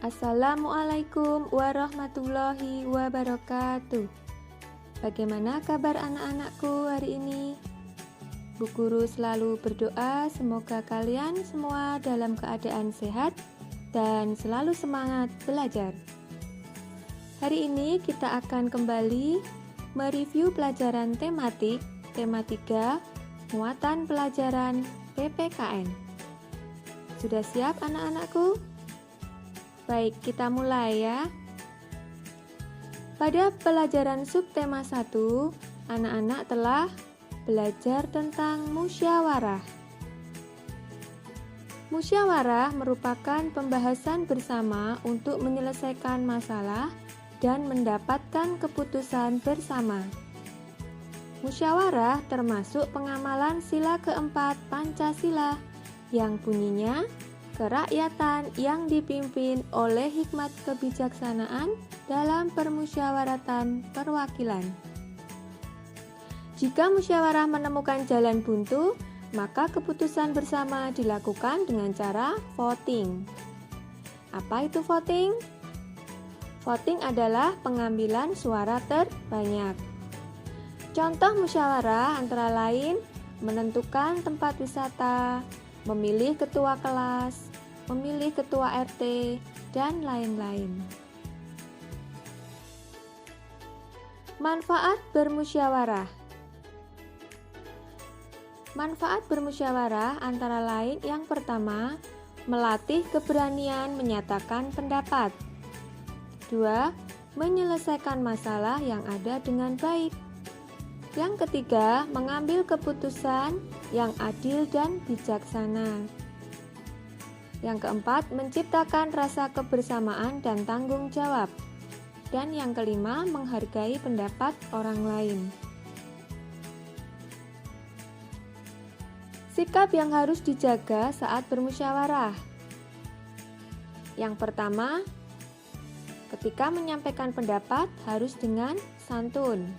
Assalamualaikum warahmatullahi wabarakatuh. Bagaimana kabar anak-anakku hari ini? Bu Guru selalu berdoa semoga kalian semua dalam keadaan sehat dan selalu semangat belajar. Hari ini kita akan kembali mereview pelajaran tematik, tema 3, muatan pelajaran PPKN. Sudah siap anak-anakku? Baik, kita mulai ya. Pada pelajaran subtema 1, anak-anak telah belajar tentang musyawarah. Musyawarah merupakan pembahasan bersama untuk menyelesaikan masalah dan mendapatkan keputusan bersama. Musyawarah termasuk pengamalan sila keempat Pancasila yang bunyinya kerakyatan yang dipimpin oleh hikmat kebijaksanaan dalam permusyawaratan perwakilan. Jika musyawarah menemukan jalan buntu, maka keputusan bersama dilakukan dengan cara voting. Apa itu voting? Voting adalah pengambilan suara terbanyak. Contoh musyawarah antara lain menentukan tempat wisata, memilih ketua kelas, memilih ketua RT, dan lain-lain. Manfaat bermusyawarah. Manfaat bermusyawarah antara lain yang pertama, melatih keberanian menyatakan pendapat. 2. Menyelesaikan masalah yang ada dengan baik. Yang ketiga, mengambil keputusan yang adil dan bijaksana. Yang keempat, menciptakan rasa kebersamaan dan tanggung jawab. Dan yang kelima, menghargai pendapat orang lain. Sikap yang harus dijaga saat bermusyawarah. Yang pertama, ketika menyampaikan pendapat harus dengan santun.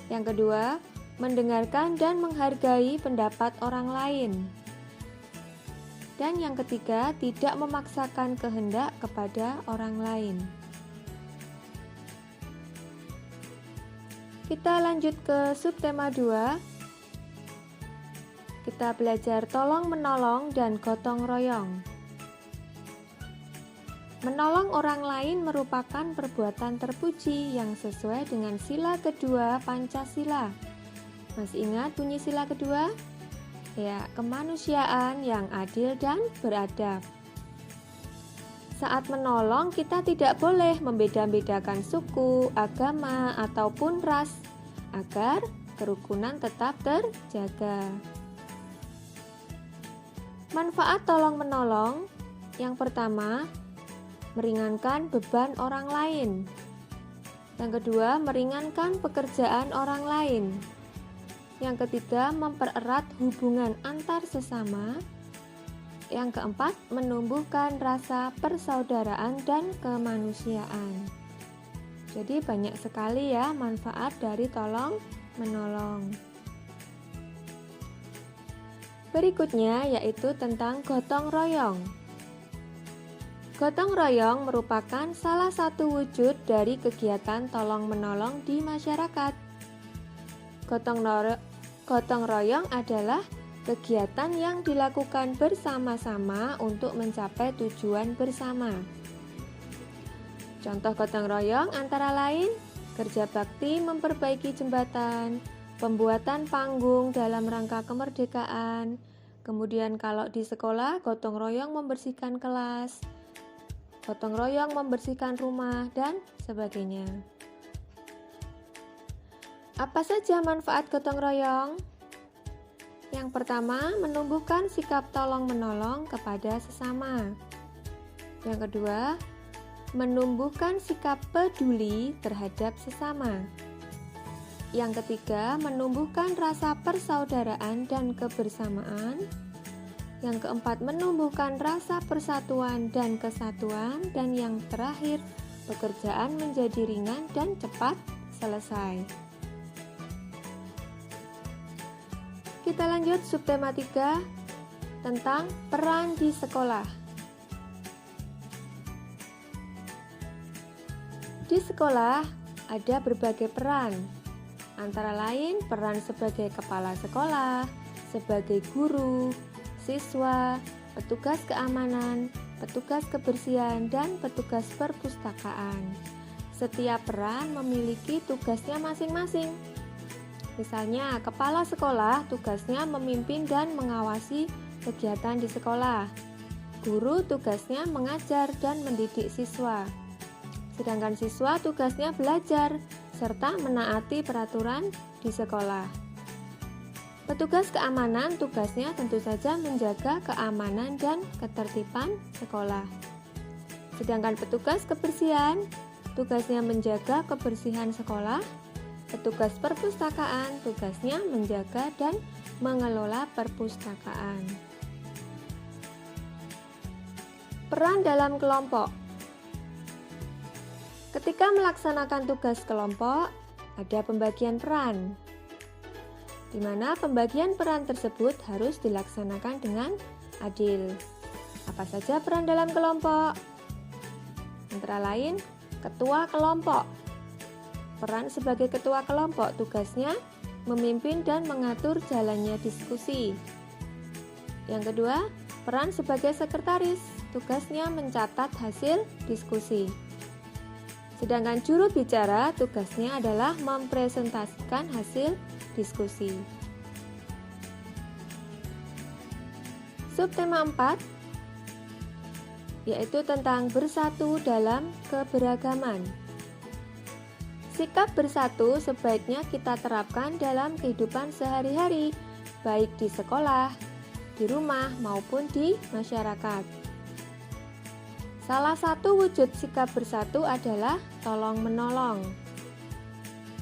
Yang kedua, mendengarkan dan menghargai pendapat orang lain. Dan yang ketiga, tidak memaksakan kehendak kepada orang lain. Kita lanjut ke subtema 2. Kita belajar tolong-menolong dan gotong royong. Menolong orang lain merupakan perbuatan terpuji yang sesuai dengan sila kedua Pancasila. Masih ingat bunyi sila kedua? Ya, kemanusiaan yang adil dan beradab. Saat menolong, kita tidak boleh membeda-bedakan suku, agama, ataupun ras, agar kerukunan tetap terjaga. Manfaat tolong-menolong yang pertama, meringankan beban orang lain. Yang kedua, meringankan pekerjaan orang lain. Yang ketiga, mempererat hubungan antar sesama. Yang keempat, menumbuhkan rasa persaudaraan dan kemanusiaan. Jadi banyak sekali ya manfaat dari tolong-menolong. Berikutnya yaitu tentang gotong royong. Gotong royong merupakan salah satu wujud dari kegiatan tolong-menolong di masyarakat. Gotong royong adalah kegiatan yang dilakukan bersama-sama untuk mencapai tujuan bersama. Contoh gotong royong antara lain, kerja bakti memperbaiki jembatan, pembuatan panggung dalam rangka kemerdekaan, kemudian kalau di sekolah, gotong royong membersihkan kelas, gotong royong membersihkan rumah, dan sebagainya. Apa saja manfaat gotong royong? Yang pertama, menumbuhkan sikap tolong-menolong kepada sesama. Yang kedua, menumbuhkan sikap peduli terhadap sesama. Yang ketiga, menumbuhkan rasa persaudaraan dan kebersamaan. Yang keempat, menumbuhkan rasa persatuan dan kesatuan. Dan yang terakhir, pekerjaan menjadi ringan dan cepat selesai. Kita lanjut subtema 3 tentang peran di sekolah. Di sekolah ada berbagai peran, antara lain peran sebagai kepala sekolah, sebagai guru, siswa, petugas keamanan, petugas kebersihan, dan petugas perpustakaan. Setiap peran memiliki tugasnya masing-masing. Misalnya, kepala sekolah tugasnya memimpin dan mengawasi kegiatan di sekolah. Guru tugasnya mengajar dan mendidik siswa. Sedangkan siswa tugasnya belajar serta menaati peraturan di sekolah. Petugas keamanan tugasnya tentu saja menjaga keamanan dan ketertiban sekolah. Sedangkan petugas kebersihan tugasnya menjaga kebersihan sekolah. Petugas perpustakaan tugasnya menjaga dan mengelola perpustakaan. Peran dalam kelompok. Ketika melaksanakan tugas kelompok, ada pembagian peran, di mana pembagian peran tersebut harus dilaksanakan dengan adil. Apa saja peran dalam kelompok? Antara lain, ketua kelompok. Peran sebagai ketua kelompok tugasnya memimpin dan mengatur jalannya diskusi. Yang kedua, peran sebagai sekretaris, tugasnya mencatat hasil diskusi. Sedangkan juru bicara tugasnya adalah mempresentasikan hasil diskusi. Subtema 4 yaitu tentang bersatu dalam keberagaman. Sikap bersatu sebaiknya kita terapkan dalam kehidupan sehari-hari, baik di sekolah, di rumah, maupun di masyarakat. Salah satu wujud sikap bersatu adalah tolong-menolong.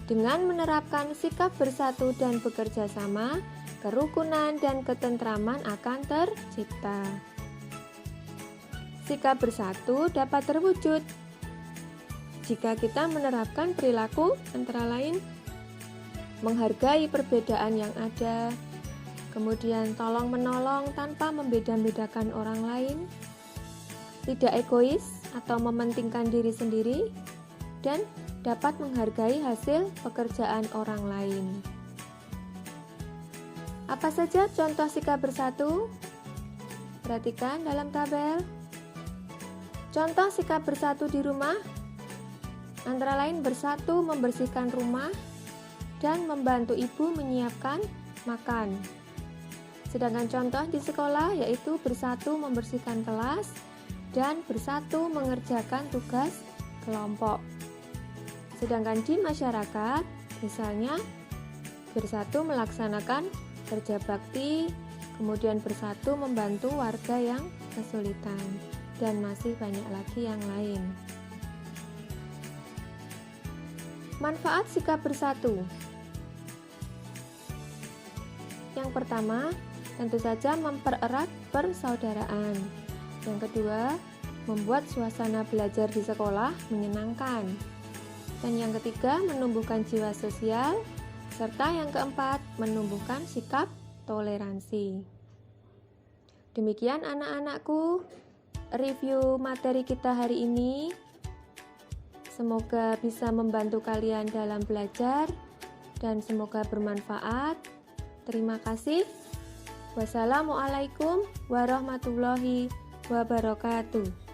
Dengan menerapkan sikap bersatu dan bekerja sama, kerukunan dan ketentraman akan tercipta. Sikap bersatu dapat terwujud jika kita menerapkan perilaku antara lain menghargai perbedaan yang ada, kemudian tolong-menolong tanpa membeda-bedakan orang lain, tidak egois atau mementingkan diri sendiri, dan dapat menghargai hasil pekerjaan orang lain. Apa saja contoh sikap bersatu? Perhatikan dalam tabel. Contoh sikap bersatu di rumah, antara lain bersatu membersihkan rumah dan membantu ibu menyiapkan makan. Sedangkan contoh di sekolah yaitu bersatu membersihkan kelas dan bersatu mengerjakan tugas kelompok. Sedangkan di masyarakat, misalnya bersatu melaksanakan kerja bakti, kemudian bersatu membantu warga yang kesulitan, dan masih banyak lagi yang lain. Manfaat sikap bersatu. Yang pertama, tentu saja mempererat persaudaraan. Yang kedua, membuat suasana belajar di sekolah menyenangkan. Dan yang ketiga, menumbuhkan jiwa sosial. Serta yang keempat, menumbuhkan sikap toleransi. Demikian anak-anakku, review materi kita hari ini. Semoga bisa membantu kalian dalam belajar dan semoga bermanfaat. Terima kasih. Wassalamualaikum warahmatullahi wabarakatuh.